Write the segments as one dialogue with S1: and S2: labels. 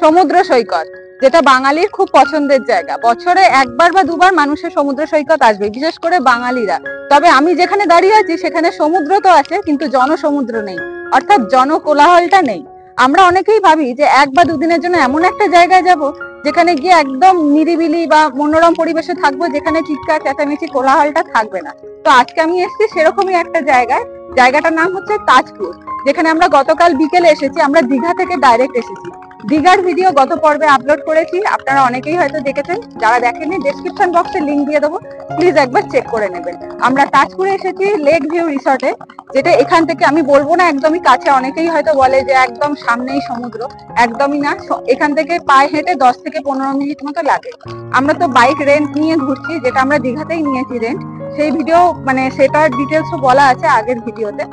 S1: সমুদ্র সৈকত, যেটা বাঙালির খুব পছন্দের জায়গা। বছরে একবার বা দুবার মানুষের সমুদ্র সৈকত আসবে, বিশেষ করে বাঙালিরা। তবে আমি যেখানে দাঁড়িয়ে আছি সেখানে সমুদ্র তো আছে, কিন্তু জনসমুদ্র নেই, অর্থাৎ জনকোলাহলটা নেই। আমরা অনেকেই ভাবি যে এক বা দুদিনের জন্য এমন একটা জায়গায় যাব যেখানে গিয়ে একদম নিরিবিলি বা মনোরম পরিবেশে থাকবো, যেখানে চিৎকার চেঁচামেচি কোলাহলটা থাকবে না। তো আজকে আমি এসেছি সেরকমই একটা জায়গায়। জায়গাটার নাম হচ্ছে তাজপুর, যেখানে আমরা গতকাল বিকেলে এসেছি। আমরা দীঘা থেকে ডাইরেক্ট এসেছি। দীঘার ভিডিও গত পর্বে আপলোড করেছি, আপনারা অনেকেই হয়তো দেখেছেন। যারা দেখেননি, ডেসক্রিপশন বক্সে লিংক দিয়ে দেবো, প্লিজ একবার চেক করে নেবেন। আমরা তাজপুরে এসেছি লেক ভিউ রিসর্টে, যেটা এখান থেকে আমি বলবো না একদমই কাছে। অনেকেই হয়তো বলে যে একদম সামনেই সমুদ্র, একদমই না। এখান থেকে পায়ে হেঁটে 10 থেকে 15 মিনিট মতো লাগে। আমরা তো বাইক রেন্ট নিয়ে ঘুরছি, যেটা আমরা দীঘাতেই নিয়েছি রেন্ট। সেই ভিডিও মানে সেটার ডিটেলসও বলা আছে আগের ভিডিওতে,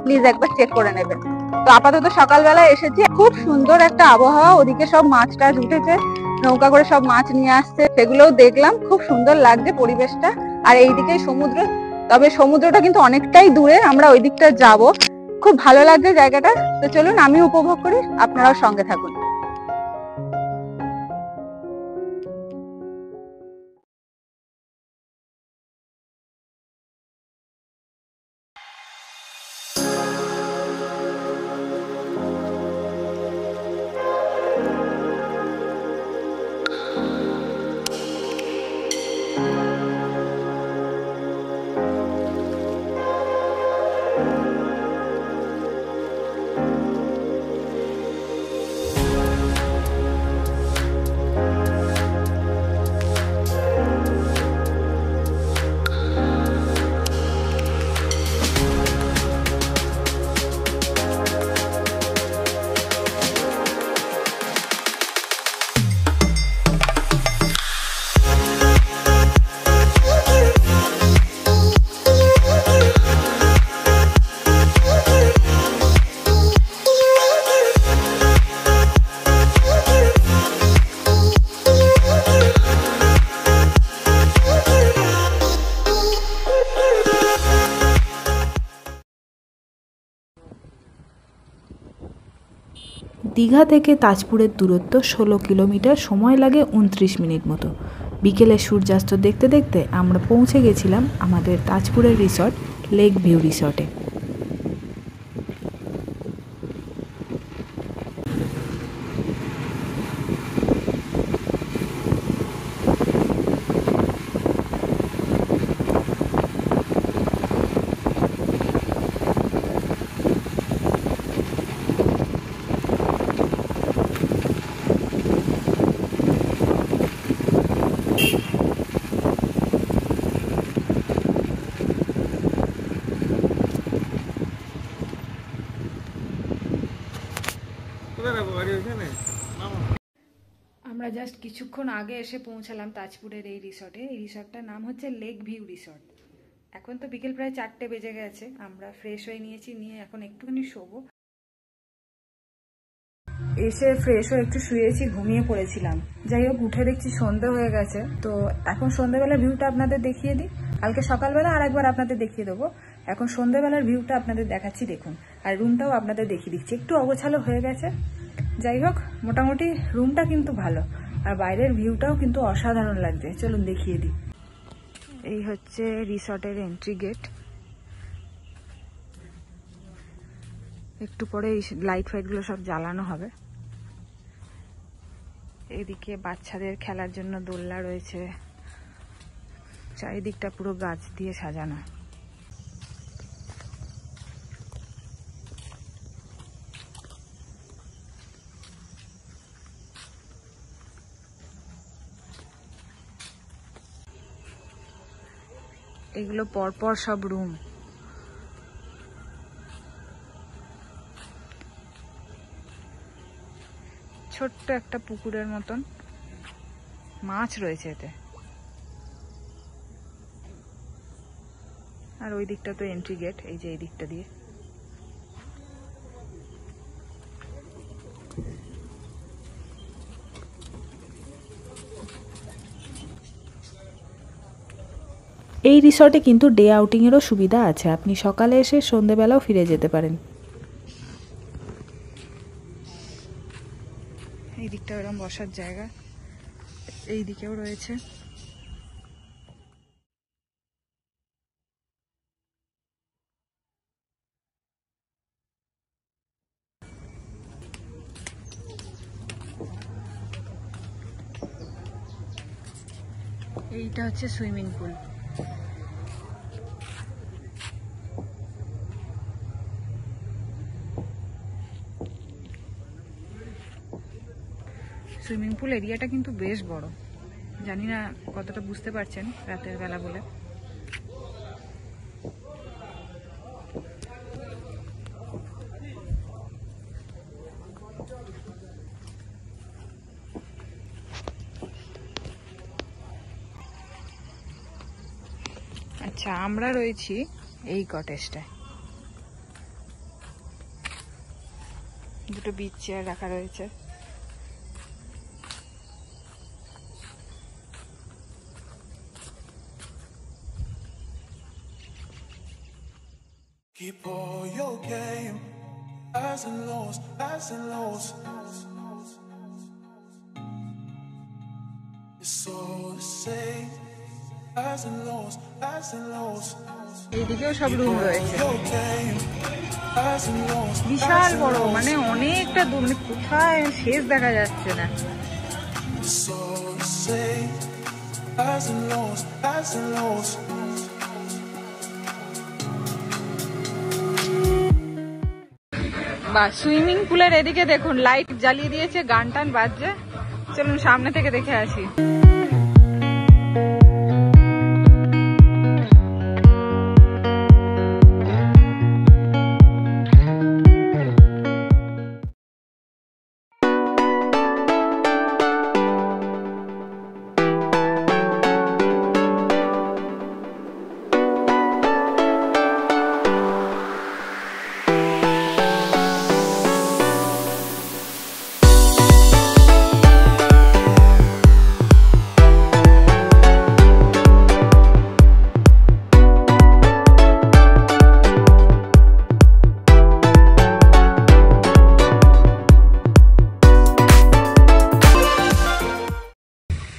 S1: প্লিজ একবার চেক করে নেবেন। তো আপাতত সকালবেলা এসেছি, খুব সুন্দর একটা আবহাওয়া। ওদিকে সব মাছ টাছ উঠেছে, নৌকা করে সব মাছ নিয়ে আসছে, সেগুলোও দেখলাম। খুব সুন্দর লাগছে পরিবেশটা। আর এইদিকে সমুদ্র, তবে সমুদ্রটা কিন্তু অনেকটাই দূরে, আমরা ওই দিকটা যাবো। খুব ভালো লাগছে জায়গাটা। তো চলুন আমি উপভোগ করি, আপনারাও সঙ্গে থাকুন।
S2: দীঘা থেকে তাজপুরের দূরত্ব 16 কিলোমিটার, সময় লাগে 29 মিনিট মতো। বিকেলে সূর্যাস্ত দেখতে দেখতে আমরা পৌঁছে গেছিলাম আমাদের তাজপুরের রিসর্ট লেক ভিউ রিসর্টে। আমরা জাস্ট কিছুক্ষণ আগে এসে পৌঁছালাম তাজপুরের এই রিসর্টে। এই রিসর্টটার নাম হচ্ছে লেক ভিউ রিসর্ট। এখন তো বিকেল প্রায় 4টে বেজে গেছে। আমরা ফ্রেশ হয়ে নিয়েছি, নিয়ে এখন একটুখানি শোবো। এসে ফ্রেশ হয়ে একটু শুয়েছি, ঘুমিয়ে পড়েছিলাম। যাই হোক, উঠে দেখছি সন্ধে হয়ে গেছে। তো এখন সন্ধ্যেবেলার ভিউটা আপনাদের দেখিয়ে দিই। কালকে সকালবেলা আর একবার আপনাদের দেখিয়ে দেবো। এখন সন্ধ্যেবেলার ভিউটা আপনাদের দেখাচ্ছি, দেখুন। আর রুমটাও আপনাদের দেখিয়ে দিচ্ছি। একটু অগোছালো হয়ে গেছে, যাই হোক মোটামুটি রুমটা কিন্তু ভালো। আর বাইরের ভিউটাও কিন্তু অসাধারণ লাগছে। চলুন দেখিয়ে দিই। এই হচ্ছে রিসর্টের এন্ট্রি গেট। একটু পরে এই লাইট ফাইটগুলো সব জ্বালানো হবে। এদিকে বাচ্চাদের খেলার জন্য দোলনা রয়েছে। চারিদিকটা পুরো গাছ দিয়ে সাজানো। এগুলো পরপর সব রুম। ছোট্ট একটা পুকুরের মতন, মাছ রয়েছে এতে। আর ওই দিকটা তো এন্ট্রি গেট, এই যে এই দিকটা দিয়ে। এই রিসর্টে কিন্তু ডে আউটিংয়েরও সুবিধা আছে। আপনি সকালে এসে সন্ধেবেলাও ফিরে যেতে পারেন। এটা এরকম বসার জায়গা, এই দিকেও রয়েছে। এইটা হচ্ছে সুইমিং পুল। সুইমিং পুল এরিয়াটা কিন্তু বেশ বড়, জানি না কতটা বুঝতে পারছেন রাতের বেলা বলে। আচ্ছা, আমরা রয়েছি এই কটেজটায়। দুটো বিচ চেয়ার রাখা রয়েছে।
S3: Keep all your game, highs and lows, highs and lows. It's all the same, highs and lows, highs and lows.
S2: এইদিকেও সব রুম রয়েছে,
S3: Your game, highs and lows,
S2: বিশাল বড়, মানে অনেকটা দূর, মানে কোথায় শেষ দেখা যাচ্ছে না।
S3: it's all the same, highs and lows, highs and lows.
S2: বা সুইমিং পুলের এদিকে দেখুন লাইট জ্বালিয়ে দিয়েছে, গান টান বাজছে। চলুন সামনে থেকে দেখে আসি।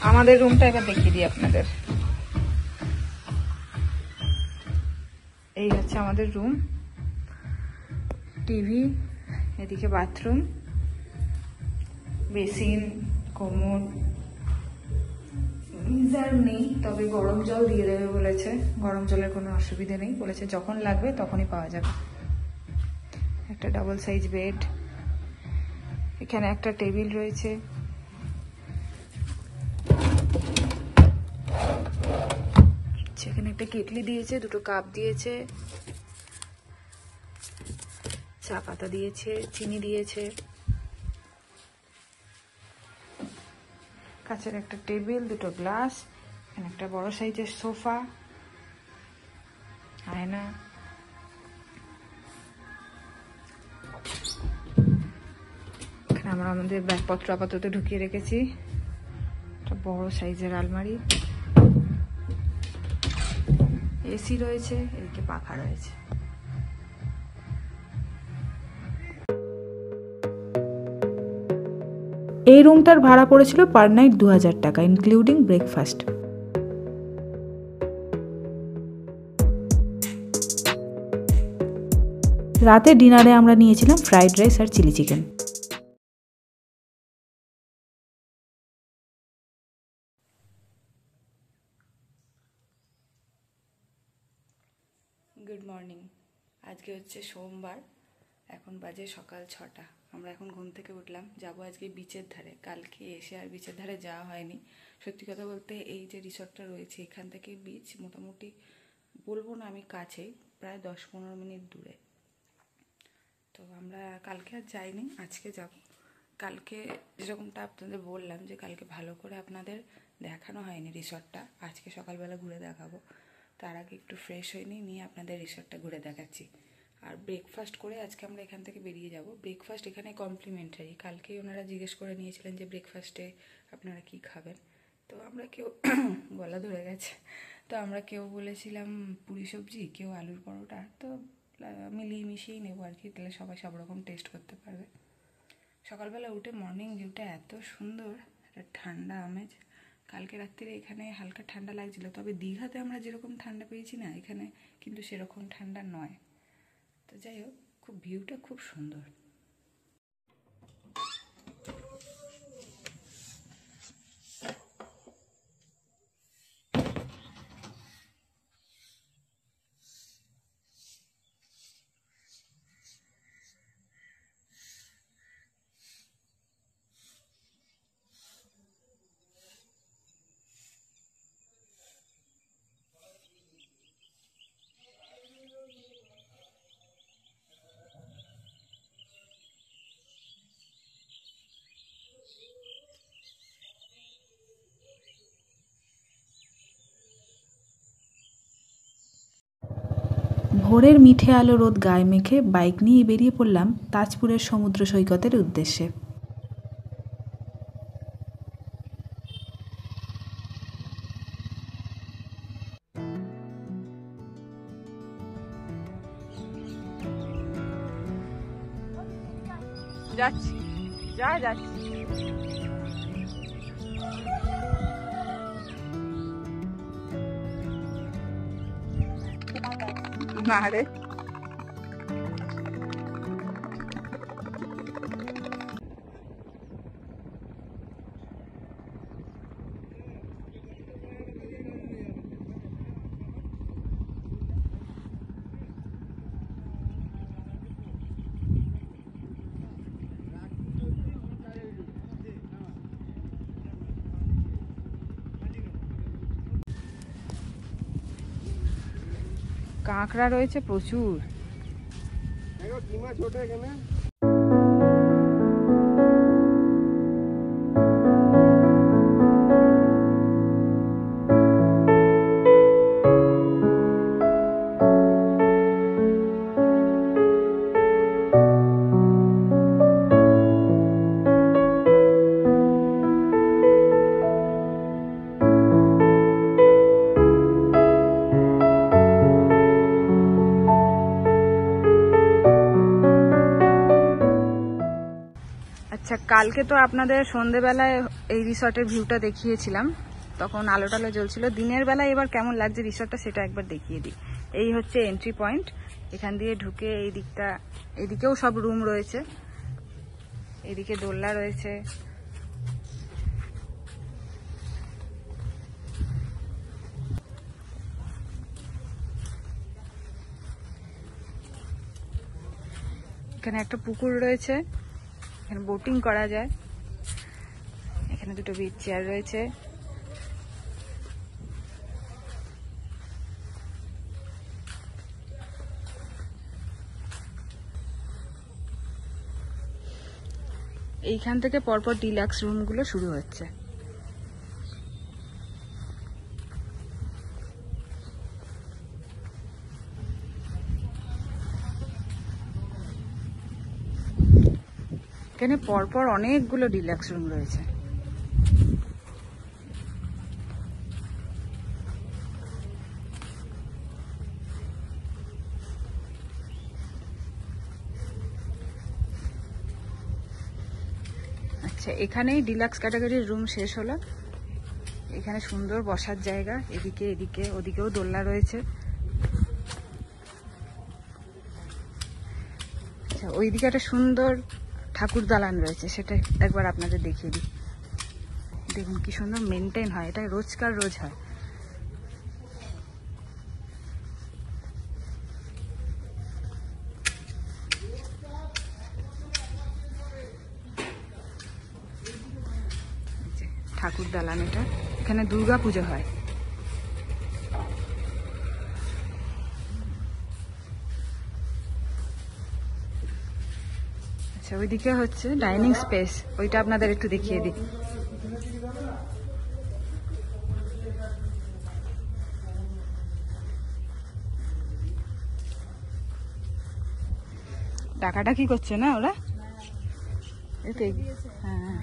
S2: আমাদের রুমটা এবার দেখিয়ে দিই আপনাদের। এই হচ্ছে আমাদের রুম, টিভি, এদিকে বাথরুম, বেসিন, কোমোড, গিজার নেই, তবে গরম জল দিয়ে দেবে বলেছে। গরম জলের কোনো অসুবিধা নেই বলেছে, যখন লাগবে তখনই পাওয়া যাবে। একটা ডাবল সাইজ বেড, এখানে একটা টেবিল রয়েছে, সেখানে একটা কেটলি দিয়েছে, দুটো কাপ দিয়েছে, চা পাতা দিয়েছে, চিনি দিয়েছে, কাচের একটা টেবিল, দুটো গ্লাস, এখানে একটা বড় সাইজের সোফা, আয়না, এখানে আমরা আমাদের ব্যাগপত্র আপাতত ঢুকিয়ে রেখেছি, একটা বড় সাইজের আলমারি, এসি রয়েছে, এদিকে পাখা রয়েছে।
S4: এই রুমটার ভাড়া পড়েছিল পার নাইট 2000 টাকা, ইনক্লুডিং ব্রেকফাস্ট। রাতে ডিনারে আমরা নিয়েছিলাম ফ্রাইড রাইস আর চিলি চিকেন।
S2: Good morning. আজকে হচ্ছে সোমবার, এখন বাজে সকাল 6টা। আমরা এখন ঘুম থেকে উঠলাম, যাব আজকে বিচের ধারে। কালকে এসে আর বিচের ধারে যাওয়া হয়নি। সত্যি কথা বলতে এই যে রিসর্টটা রয়েছে এখান থেকে বিচ মোটামুটি বলবো না আমি কাছেই, প্রায় 10-15 মিনিট দূরে। তো আমরা কালকে আর যাইনি, আজকে যাব। কালকে যেরকমটা আপনাদের বললাম যে কালকে ভালো করে আপনাদের দেখানো হয়নি রিসর্টটা, আজকে সকালবেলা ঘুরে দেখাবো। তার আগে একটু ফ্রেশ হয়ে নিয়ে আপনাদের রিসর্টটা ঘুরে দেখাচ্ছি। আর ব্রেকফাস্ট করে আজকে আমরা এখান থেকে বেরিয়ে যাব। ব্রেকফাস্ট এখানে কমপ্লিমেন্টারি। কালকেই ওনারা জিজ্ঞেস করে নিয়েছিলেন যে ব্রেকফাস্টে আপনারা কি খাবেন। তো আমরা কেউ গলা ধরে গেছে, তো আমরা কেউ বলেছিলাম পুরি সবজি, কেউ আলুর পরোটা। তো মিলিয়ে মিশিয়েই নেবো আর কি, তাহলে সবাই সব রকম টেস্ট করতে পারবে। সকালবেলা উঠে মর্নিং ভিউটা এত সুন্দর, একটা ঠান্ডা আমেজ। কালকে রাত্রিরে এখানে হালকা ঠান্ডা লাগছিল, তবে দীঘাতে আমরা যেরকম ঠান্ডা পেয়েছি না, এখানে কিন্তু সেরকম ঠান্ডা নয়। তো যাই হোক, খুব ভিউটা খুব সুন্দর।
S4: ভোরের মিঠে আলো রোদ গায়ে মেখে বাইক নিয়ে বেরিয়ে পড়লাম তাজপুরের সমুদ্র সৈকতের উদ্দেশ্যে।
S1: যাচ্ছি, যাচ্ছি। না রে, কাঁকড়া রয়েছে প্রচুর। আচ্ছা, কালকে তো আপনাদের সন্ধেবেলায় এই রিসর্টের ভিউটা দেখিয়েছিলাম, তখন আলো টালো জ্বলছিল। দিনের বেলায় এবার কেমন লাগছে রিসর্টটা সেটা একবার দেখিয়ে দিই। এই হচ্ছে এন্ট্রি পয়েন্ট, এখান দিয়ে ঢুকে এই দিকটা, এদিকেও সব রুম রয়েছে, এদিকে দোলনা রয়েছে। এখানে একটা পুকুর রয়েছে, এখানে বোটিং করা যায়। এখানে দুটো বিচ চেয়ার রয়েছে। এইখান থেকে পরপর ডিলাক্স রুমগুলো শুরু হচ্ছে। এখানে পরপর অনেকগুলো ডিলাক্স রুম রয়েছে। আচ্ছা, এখানেই ডিলাক্স ক্যাটাগরির রুম শেষ হলো। এখানে সুন্দর বসার জায়গা, এদিকে এদিকে ওদিকেও দোলনা রয়েছে। আচ্ছা, ওইদিকে একটা সুন্দর ঠাকুর দালান রয়েছে, সেটা একবার আপনাদের দেখিয়ে দিই। দেখুন কি সুন্দর মেনটেন হয়, এটা রোজকার রোজ হয়। ঠাকুর দালান এটা, এখানে দুর্গা পুজো হয়। আচ্ছা, ওইদিকে হচ্ছে ডাইনিং স্পেস, ওইটা আপনাদের একটু দেখিয়ে দিই। ডাকাডাকি করছে না ওরা? হ্যাঁ,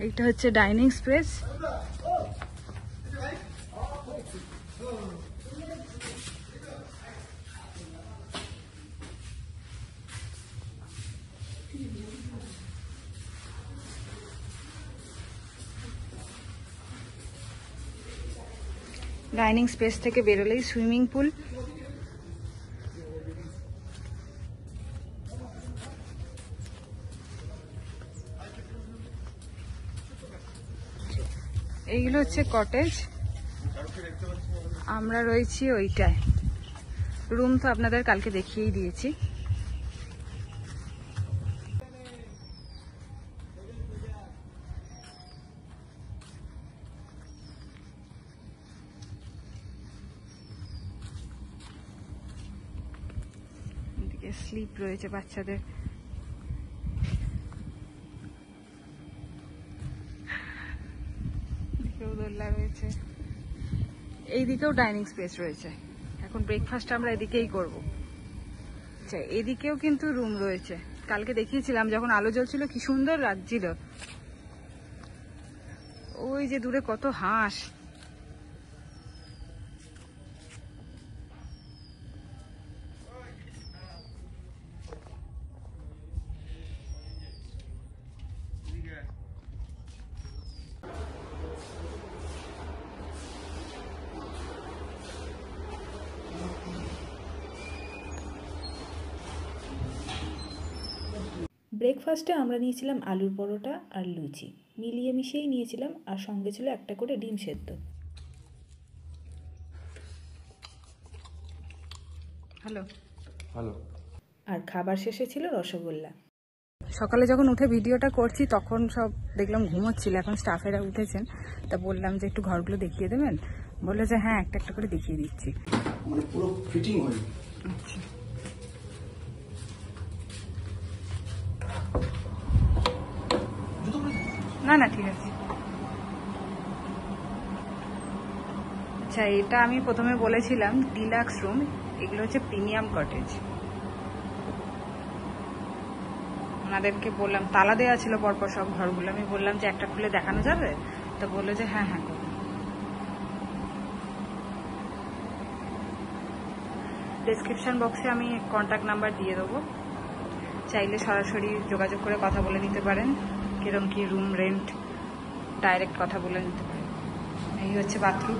S1: এইটা হচ্ছে ডাইনিং স্পেস।
S2: ডাইনিং স্পেস থেকে বেরোলেই সুইমিং পুল। এইগুলো হচ্ছে কটেজ, আমরা রয়েছি ওইটায়। রুম তো আপনাদের কালকে দেখিয়েই দিয়েছি। এদিকে স্লিপ রয়েছে বাচ্চাদের। দোলনা রয়েছে, এইদিকেও ডাইনিং স্পেস রয়েছে। এখন ব্রেকফাস্ট আমরা এদিকেই করব। আচ্ছা, এদিকেও কিন্তু রুম রয়েছে, কালকে দেখিয়েছিলাম যখন আলো জ্বলছিল কি সুন্দর লাগছিল। ওই যে দূরে কত হাঁস।
S4: ব্রেকফাস্টে আমরা নিয়েছিলাম আলুর পরোটা আর লুচি, মিলিয়ে মিশিয়েই নিয়েছিলাম, আর সঙ্গে ছিল একটা করে ডিম সেদ্ধ।
S2: Hello
S5: hello.
S4: আর খাবার শেষে ছিল রসগোল্লা।
S2: সকালে যখন উঠে ভিডিওটা করছি তখন সব দেখলাম ঘুমোচ্ছিল, এখন স্টাফেরা উঠেছেন, তা বললাম যে একটু ঘরগুলো দেখিয়ে দেবেন। বললো যে হ্যাঁ, একটা একটা করে দেখিয়ে দিচ্ছি।
S5: মানে পুরো ফিটিং হয়নি।
S2: আচ্ছা, না না ঠিক আছে। আচ্ছা, এটা আমি প্রথমে বলেছিলাম ডিলাক্স রুম, এগুলো হচ্ছে প্রিমিয়াম কটেজ। ওনাদেরকে বললাম, তালা দেওয়া ছিল পরপর সব ঘরগুলো, আমি বললাম যে একটা খুলে দেখানো যাবে, তো বললো যে হ্যাঁ হ্যাঁ করুন। ডেসক্রিপশন বক্সে আমি কন্ট্যাক্ট নাম্বার দিয়ে দেবো, চাইলে সরাসরি যোগাযোগ করে কথা বলে নিতে পারেন, কিরম কি রুম রেন্ট ডাইরেক্ট কথা বলে নিতে পারেন। এই হচ্ছে বাথরুম,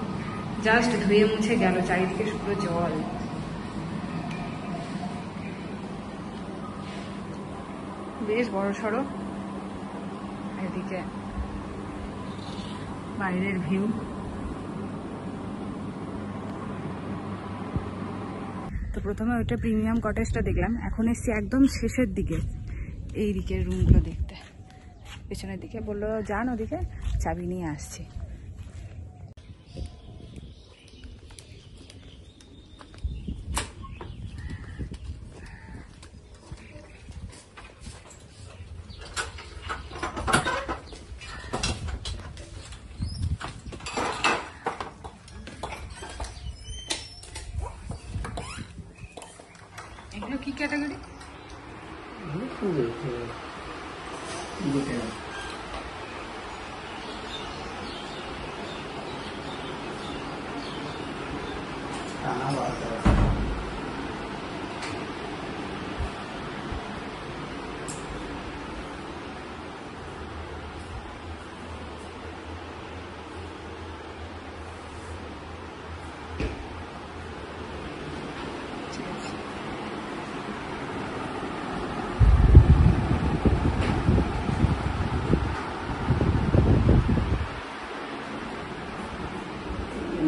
S2: জাস্ট ধুয়ে মুছে গেল, চারিদিকে পুরো জল। বেশ বড় সড়ো, এদিকে বাইরের ভিউ। তো প্রথমে ওইটা প্রিমিয়াম কটেজটা দেখলাম, এখন এসছি একদম শেষের দিকে এই দিকের রুমগুলো দেখতে। পেছনের দিকে বললো যান ওদিকে, চাবি নিয়ে আসছি। এগুলো কি ক্যাটাগরি?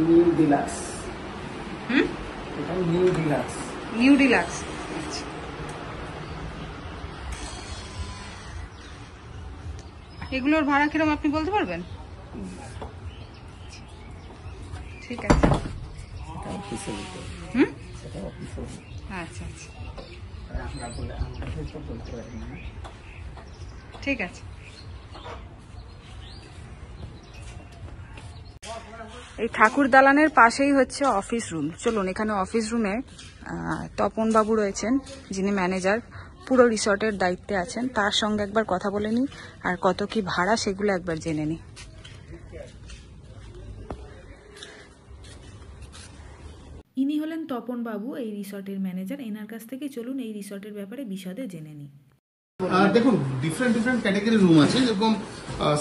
S5: New deluxe. এটা নিউ ডিলাক্স।
S2: New deluxe. আচ্ছা, এগুলোর ভাড়া কিরকম আপনি বলতে পারবেন? ঠিক আছে। হুম, আচ্ছা আচ্ছা, ঠিক আছে। এই ঠাকুর দালানের পাশেই হচ্ছে অফিস রুম। চলুন, এখানে অফিস রুমে তপন বাবু রয়েছেন, যিনি ম্যানেজার, পুরো রিসর্টের দায়িত্বে আছেন, তার সঙ্গে একবার কথা বলে নিই, আর কত কি ভাড়া সেগুলো একবার জেনে নিই।
S4: ইনি হলেন তপন বাবু, এই রিসর্টের ম্যানেজার। এনার কাছ থেকে চলুন এই রিসর্টের ব্যাপারে বিশদে জেনে নিই।
S6: দেখুন, ডিফারেন্ট ক্যাটাগরি রুম আছে, যেরকম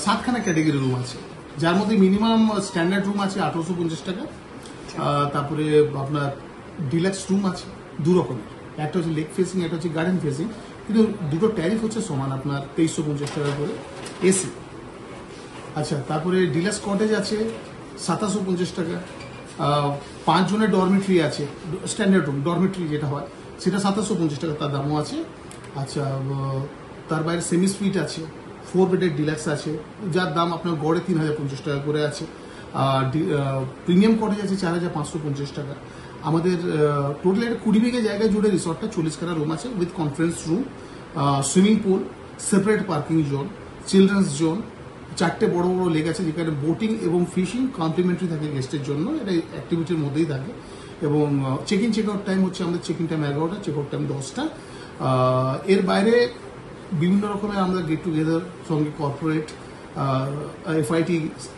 S6: 7খানা ক্যাটাগরি রুম আছে, যার মধ্যে মিনিমাম স্ট্যান্ডার্ড রুম আছে 1850 টাকা, তারপরে আপনার ডিলাক্স রুম আছে দু রকমের, একটা হচ্ছে লেক ফেসিং, একটা হচ্ছে গার্ডেন ফেসিং, কিন্তু দুটো ট্যারিফ হচ্ছে সমান, আপনার 2350 টাকা করে এসি। আচ্ছা, তারপরে ডিলাক্স কটেজ আছে 2750 টাকা, 5 জনের ডরমিটরি আছে, স্ট্যান্ডার্ড রুম ডরমিটরি যেটা হয় সেটা 2750 টাকা তার দামও আছে। আচ্ছা, তার বাইরে সেমি সুইট আছে, 4 বেডের ডিলাক্স আছে, যার দাম আপনার গড়ে 3050 টাকা করে আছে। প্রিমিয়াম কটেজ আছে 4550 টাকা। আমাদের টোটাল একটা 20 বিঘা জায়গা জুড়ে রিসর্টটা 40 খানা রুম আছে with conference room, swimming pool, separate parking zone, children's zone, 4টে বড় বড় লেক আছে যেখানে বোটিং এবং ফিশিং কমপ্লিমেন্টারি থাকে গেস্টের জন্য, এটা অ্যাক্টিভিটির মধ্যেই থাকে। এবং check in check out time হচ্ছে আমাদের চেক ইন টাইম 11টা, চেক আউট টাইম 10টা। এর বাইরে বিভিন্ন রকমের আমরা গেট টুগেদার, সঙ্গে কর্পোরেট, এফআইটি,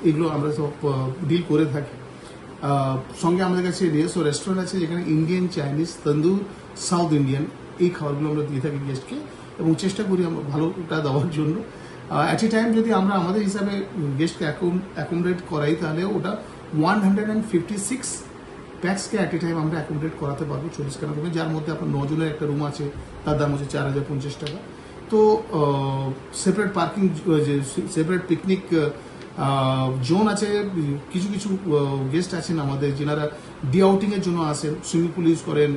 S6: এগুলো আমরা সব ডিল করে থাকি। সঙ্গে আমাদের কাছে রেস্টুরেন্ট আছে যেখানে ইন্ডিয়ান, চাইনিজ, তন্দুর, সাউথ ইন্ডিয়ান এই খাবারগুলো আমরা দিয়ে থাকি গেস্টকে, এবং চেষ্টা করি আমরা ভালোটা দেওয়ার জন্য। অ্যাট এ টাইম যদি আমরা আমাদের হিসাবে গেস্টকে অ্যাকোমোডেট করাই তাহলে ওটা 156 প্যাক্সকে অ্যাট এ টাইম আমরা অ্যাকোমোডেট করাতে পারবো 40 খানা রুমে, যার মধ্যে আপনার 9 জনের একটা রুম আছে, তার দাম হচ্ছে 4050 টাকা। তো separate parking, separate picnic zone আছে। কিছু কিছু গেস্ট আছেন আমাদের যেনারা ডে আউটিং এর জন্য আসেন, সুইমিং পুল ইউজ করেন,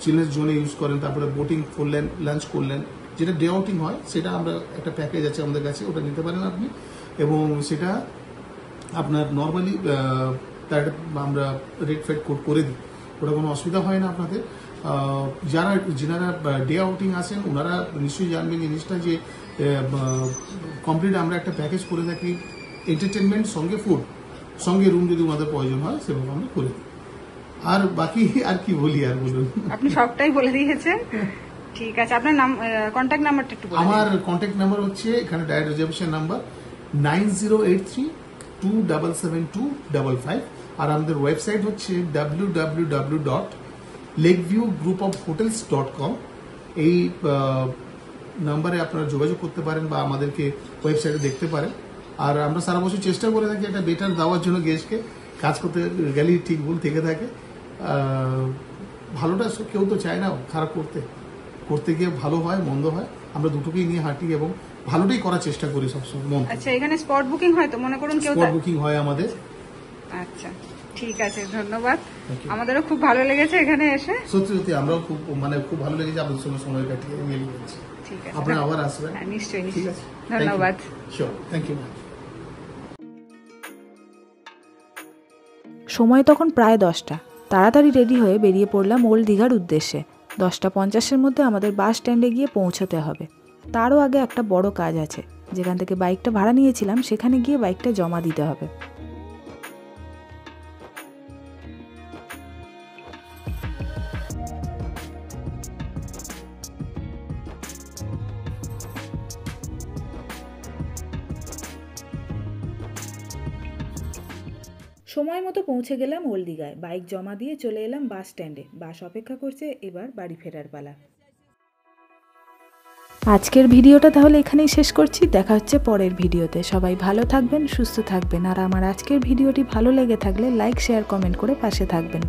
S6: চিলড্রেন্স জোনে ইউজ করেন, তারপরে বোটিং করলেন, লাঞ্চ করলেন, যেটা ডে আউটিং হয় সেটা আমরা একটা প্যাকেজ আছে আমাদের কাছে, ওটা নিতে পারেন আপনি। এবং সেটা আপনার নর্মালি তার আমরা রেট ফেট কোড করে দিই, ওটা কোনো অসুবিধা হয় না আপনাদের। যেনারা ডে আউটিং আসেন ওনারা নিশ্চয়ই জানবেন জিনিসটা যে কমপ্লিট আমরা একটা প্যাকেজ করে থাকি, এন্টারটেনমেন্ট সঙ্গে ফুড সঙ্গে রুম যদি ওনাদের প্রয়োজন হয় সেভাবে আমরা করে দিই। আর বাকি আর কি বলি, আর বলুন।
S2: আপনি সবটাই বলে দিয়েছেন। ঠিক আছে, আপনার নাম, কন্ট্যাক্ট নাম্বারটা একটু বলুন।
S6: আমার কন্ট্যাক্ট নাম্বার হচ্ছে এখানে ডাইরেক্ট রিজার্ভেশন নাম্বার 9083277255, আর আমাদের ওয়েবসাইট হচ্ছে www.lakeviewgroupofhotels.com। এই নাম্বারে আপনারা যোগাযোগ করতে পারেন বা আমাদেরকে ওয়েবসাইটে দেখতে পারেন। আর আমরা সারা বছর চেষ্টা করে থাকি একটা বেটার দেওয়ার জন্য গেস্টকে, কাজ করতে গেলেই ঠিক ভুল থেকে থাকে। ভালোটা কেউ তো চায় না খারাপ করতে গিয়ে ভালো হয় মন্দ হয়, আমরা দুটোকেই নিয়ে হাঁটি এবং ভালোটাই করার চেষ্টা করি সবসময় মন।
S2: আচ্ছা, এখানে স্পট বুকিং হয় তো, মনে করুন কেউ
S6: স্পট বুকিং হয় আমাদের।
S2: আচ্ছা, ঠিক আছে, ধন্যবাদ। আমাদেরও খুব ভালো লেগেছে এখানে এসে।
S6: সত্যি সত্যি আমরাও খুব ভালো লেগেছে আপনাদের সঙ্গে সময় কাটিয়ে মিলিয়ে গেছি।
S2: ঠিক আছে,
S6: আপনারা আবার আসবেন।
S2: হ্যাঁ, নিশ্চয়ই।
S6: ঠিক আছে,
S2: ধন্যবাদ।
S6: Sure, thank you.
S4: সময় তখন প্রায় 10টা। তাড়াতাড়ি রেডি হয়ে বেরিয়ে পড়লাম ওল্ড দীঘার উদ্দেশ্যে। 10:50-এর মধ্যে আমাদের বাস স্ট্যান্ডে গিয়ে পৌঁছতে হবে। তারও আগে একটা বড় কাজ আছে, যেখান থেকে বাইকটা ভাড়া নিয়েছিলাম সেখানে গিয়ে বাইকটা জমা দিতে হবে। সময় মতো পৌঁছে গেলাম ওল্ড দীঘায়। বাইক জমা দিয়ে চলে এলাম বাস স্ট্যান্ডে। বাস অপেক্ষা করছে, এবার বাড়ি ফেরার পালা। আজকের ভিডিওটা তাহলে এখানেই শেষ করছি। দেখা হচ্ছে পরের ভিডিওতে। সবাই ভালো থাকবেন, সুস্থ থাকবেন। আর আমার আজকের ভিডিওটি ভালো লেগে থাকলে লাইক, শেয়ার, কমেন্ট করে পাশে থাকবেন।